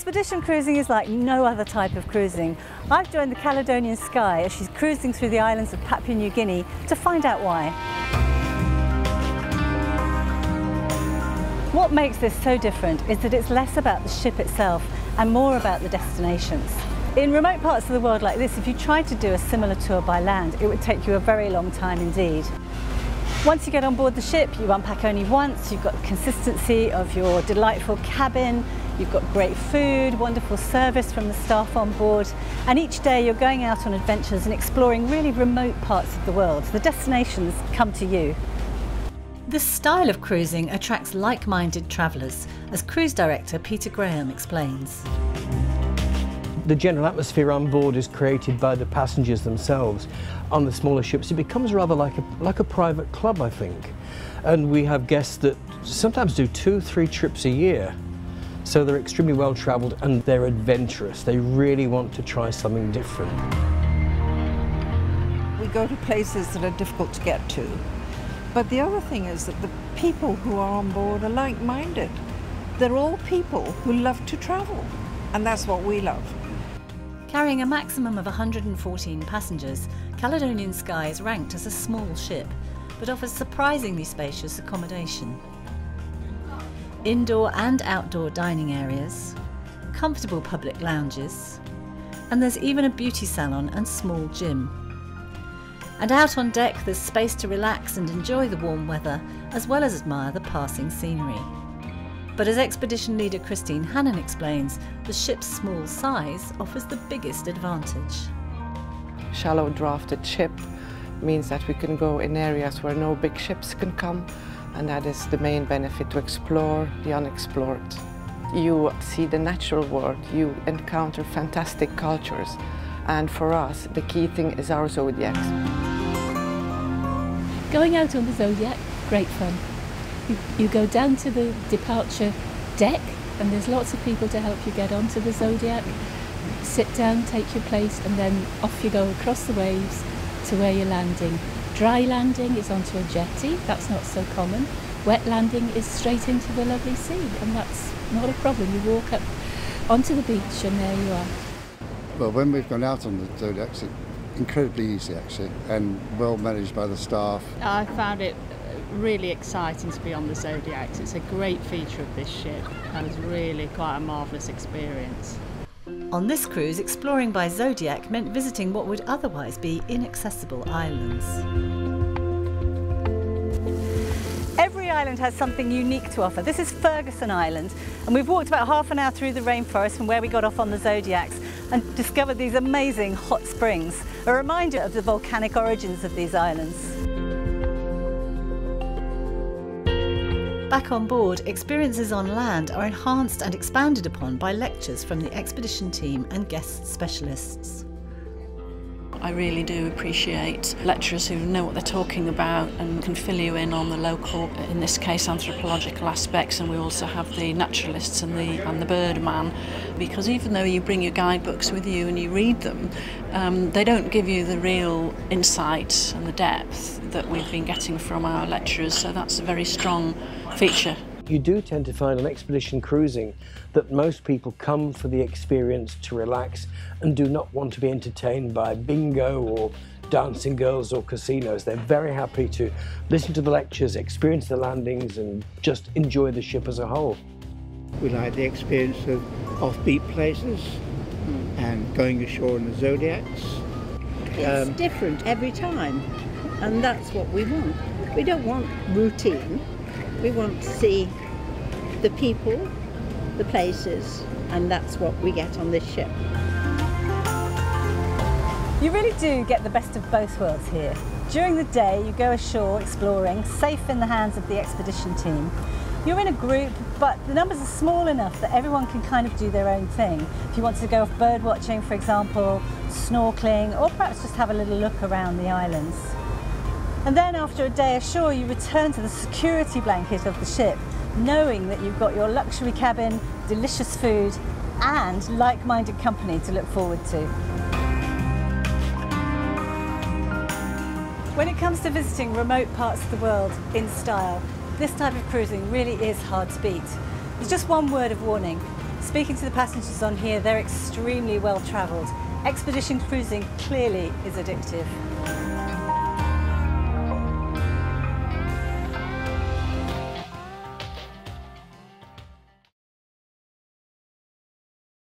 Expedition cruising is like no other type of cruising. I've joined the Caledonian Sky as she's cruising through the islands of Papua New Guinea to find out why. What makes this so different is that it's less about the ship itself and more about the destinations. In remote parts of the world like this, if you tried to do a similar tour by land, it would take you a very long time indeed. Once you get on board the ship, you unpack only once, you've got the consistency of your delightful cabin, you've got great food, wonderful service from the staff on board, and each day you're going out on adventures and exploring really remote parts of the world. The destinations come to you. This style of cruising attracts like-minded travellers, as cruise director Peter Graham explains. The general atmosphere on board is created by the passengers themselves. On the smaller ships, it becomes rather like a private club, I think. And we have guests that sometimes do 2-3 trips a year. So they're extremely well travelled and they're adventurous. They really want to try something different. We go to places that are difficult to get to. But the other thing is that the people who are on board are like-minded. They're all people who love to travel, and that's what we love. Carrying a maximum of 114 passengers, Caledonian Sky is ranked as a small ship, but offers surprisingly spacious accommodation. Indoor and outdoor dining areas, comfortable public lounges, and there's even a beauty salon and small gym. And out on deck there's space to relax and enjoy the warm weather, as well as admire the passing scenery. But as expedition leader Christine Hannon explains, the ship's small size offers the biggest advantage. Shallow drafted ship means that we can go in areas where no big ships can come, and that is the main benefit, to explore the unexplored. You see the natural world, you encounter fantastic cultures, and for us the key thing is our zodiacs. Going out on the Zodiac, great fun. You go down to the departure deck and there's lots of people to help you get onto the Zodiac. Sit down, take your place, and then off you go across the waves to where you're landing. Dry landing is onto a jetty, that's not so common. Wet landing is straight into the lovely sea, and that's not a problem. You walk up onto the beach and there you are. Well, when we've gone out on the Zodiacs, it's incredibly easy actually, and well managed by the staff. I found it really exciting to be on the Zodiacs. It's a great feature of this ship and it's really quite a marvellous experience. On this cruise, exploring by Zodiac meant visiting what would otherwise be inaccessible islands. Every island has something unique to offer. This is Ferguson Island, and we've walked about half an hour through the rainforest from where we got off on the Zodiacs and discovered these amazing hot springs, a reminder of the volcanic origins of these islands. Back on board, experiences on land are enhanced and expanded upon by lectures from the expedition team and guest specialists. I really do appreciate lecturers who know what they're talking about and can fill you in on the local, in this case, anthropological aspects, and we also have the naturalists and the birdman, because even though you bring your guidebooks with you and you read them, they don't give you the real insight and the depth that we've been getting from our lecturers, so that's a very strong feature. You do tend to find on expedition cruising that most people come for the experience to relax and do not want to be entertained by bingo or dancing girls or casinos. They're very happy to listen to the lectures, experience the landings and just enjoy the ship as a whole. We like the experience of offbeat places and going ashore in the Zodiacs. It's different every time, and that's what we want. We don't want routine. We want to see the people, the places, and that's what we get on this ship. You really do get the best of both worlds here. During the day, you go ashore exploring, safe in the hands of the expedition team. You're in a group, but the numbers are small enough that everyone can kind of do their own thing. If you want to go off bird watching, for example, snorkeling, or perhaps just have a little look around the islands. And then after a day ashore, you return to the security blanket of the ship, knowing that you've got your luxury cabin, delicious food, and like-minded company to look forward to. When it comes to visiting remote parts of the world in style, this type of cruising really is hard to beat. There's just one word of warning: Speaking to the passengers on here, they're extremely well travelled. Expedition cruising clearly is addictive.